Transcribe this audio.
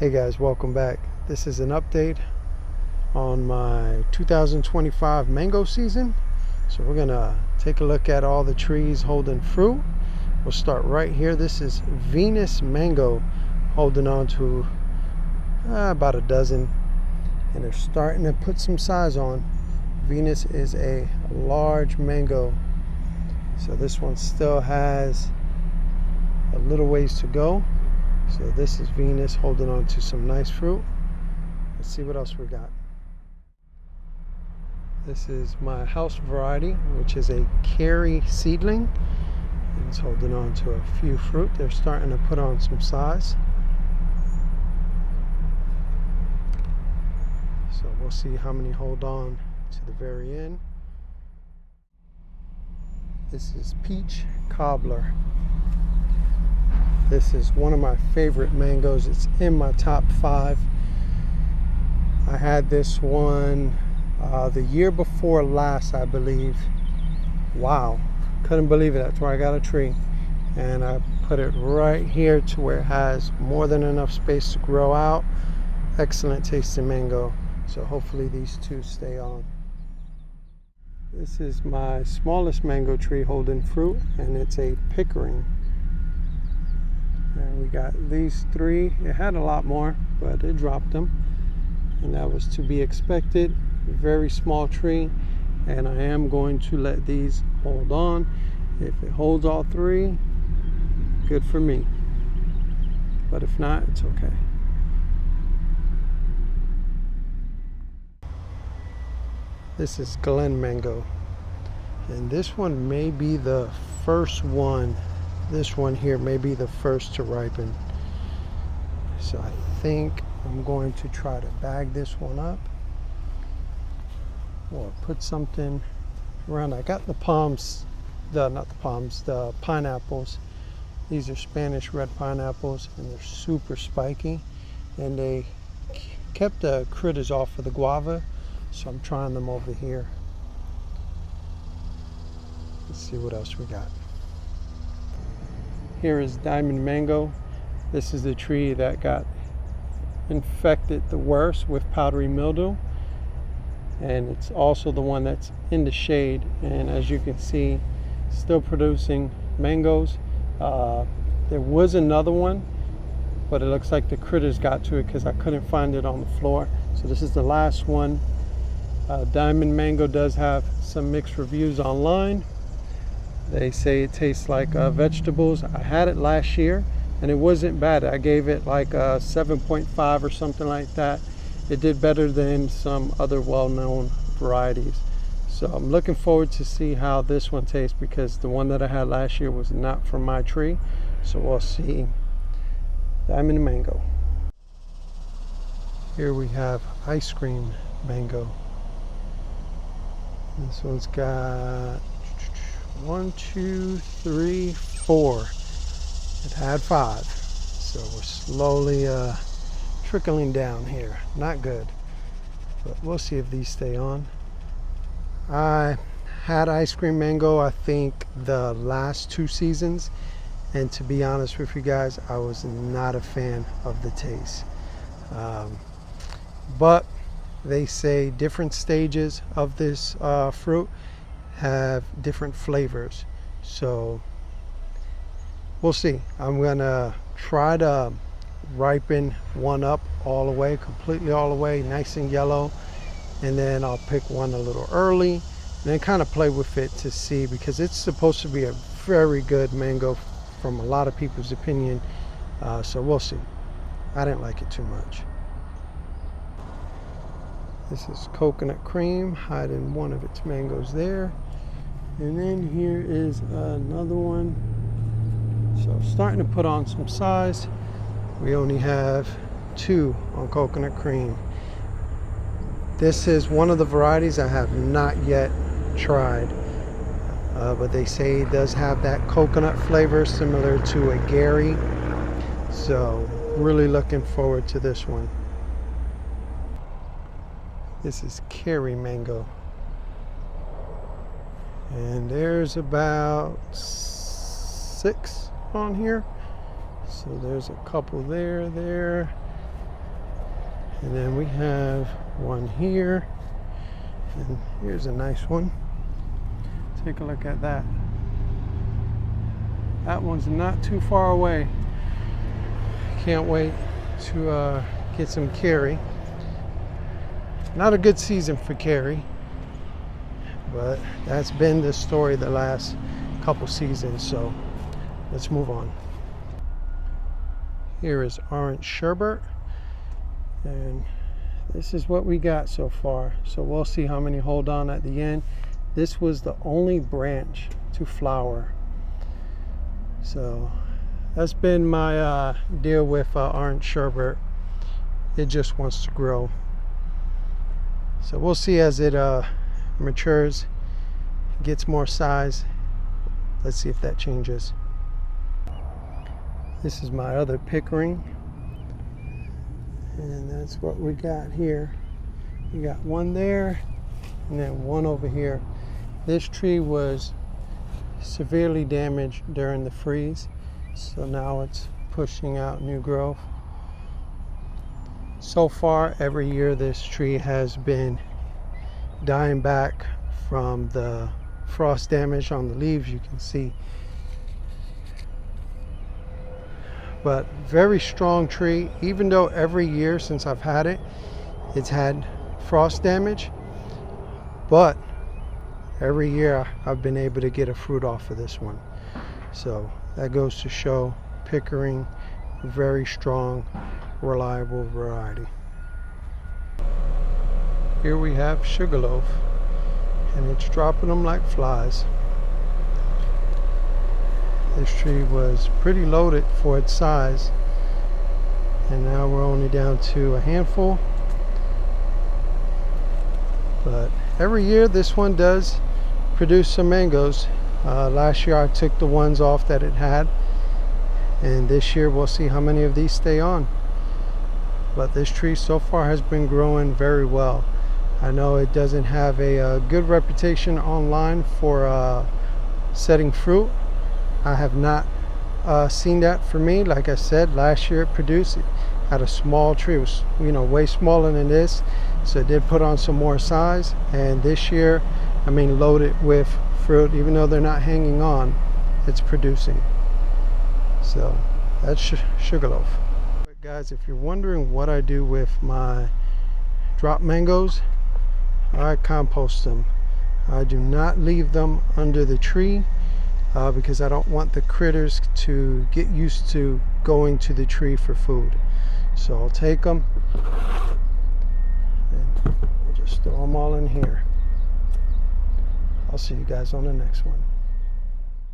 Hey guys, welcome back. This is an update on my 2025 mango season. So we're gonna take a look at all the trees holding fruit. We'll start right here. This is Venus mango holding on to about a dozen, and they're starting to put some size on. Venus is a large mango, so this one still has a little ways to go. So this is Venus holding on to some nice fruit. Let's see what else we got. This is my house variety, which is a Carrie seedling. It's holding on to a few fruit. They're starting to put on some size. So we'll see how many hold on to the very end. This is peach cobbler. This is one of my favorite mangoes. It's in my top 5. I had this one the year before last, I believe. Wow, couldn't believe it. That's where I got a tree, and I put it right here to where it has more than enough space to grow out. Excellent tasting mango. So hopefully these two stay on. This is my smallest mango tree holding fruit, and it's a Pickering. And we got these 3. It had a lot more, but it dropped them, and that was to be expected. Very small tree, and I am going to let these hold on. If it holds all 3, good for me, but if not, it's okay. This is Glen mango, and this one may be the first one. This one here may be the first to ripen. So I think I'm going to try to bag this one up or put something around. I got the the pineapples. These are Spanish red pineapples, and they're super spiky, and they kept the critters off of the guava, so I'm trying them over here. Let's see what else we got. Here is diamond mango. This is the tree that got infected the worst with powdery mildew, and it's also the one that's in the shade, and as you can see, still producing mangoes. There was another one, but it looks like the critters got to it because I couldn't find it on the floor. So this is the last one. Diamond mango does have some mixed reviews online. They say it tastes like vegetables. I had it last year, and it wasn't bad. I gave it like a 7.5 or something like that. It did better than some other well-known varieties. So I'm looking forward to see how this one tastes, because the one that I had last year was not from my tree. So we'll see. Diamond mango. Here we have ice cream mango. This one's got 1, 2, 3, 4. It had 5, so we're slowly trickling down here. Not good, but we'll see if these stay on. I had ice cream mango, I think, the last 2 seasons, and to be honest with you guys, I was not a fan of the taste. But they say different stages of this fruit have different flavors, so we'll see. I'm gonna try to ripen one up all the way, completely all the way, nice and yellow, and then I'll pick one a little early and then kind of play with it to see, because it's supposed to be a very good mango from a lot of people's opinion. So we'll see. I didn't like it too much. This is coconut cream, hiding one of its mangoes there. And then here is another one. So starting to put on some size. We only have 2 on coconut cream. This is one of the varieties I have not yet tried, but they say it does have that coconut flavor similar to a Carrie. So really looking forward to this one. This is Carrie mango, and there's about 6 on here. So there's a couple there, And then we have one here, and here's a nice one. Take a look at that. That one's not too far away. Can't wait to get some Carrie. Not a good season for Carrie, but that's been the story the last couple seasons, so let's move on. Here is orange sherbet, and this is what we got so far. So we'll see how many hold on at the end. This was the only branch to flower. So that's been my deal with orange sherbet. It just wants to grow. So we'll see as it matures, gets more size. Let's see if that changes. This is my other Pickering, and that's what we got here. We got one there and then one over here. This tree was severely damaged during the freeze, so now it's pushing out new growth. So far, every year this tree has been dying back from the frost damage on the leaves, you can see. But very strong tree, even though every year since I've had it, it's had frost damage. But every year I've been able to get a fruit off of this one. So that goes to show Pickering, very strong, reliable variety. Here we have Sugarloaf, and it's dropping them like flies. This tree was pretty loaded for its size, and now we're only down to a handful. But every year this one does produce some mangoes. Last year I took the ones off that it had, and this year we'll see how many of these stay on. But this tree so far has been growing very well. I know it doesn't have a good reputation online for setting fruit. I have not seen that for me. Like I said, last year it produced. It had a small tree. It was, way smaller than this, so it did put on some more size. And this year, loaded with fruit. Even though they're not hanging on, it's producing. So that's Sugarloaf. Guys, if you're wondering what I do with my drop mangoes, I compost them. I do not leave them under the tree because I don't want the critters to get used to going to the tree for food. So I'll take them and just throw them all in here. I'll see you guys on the next one.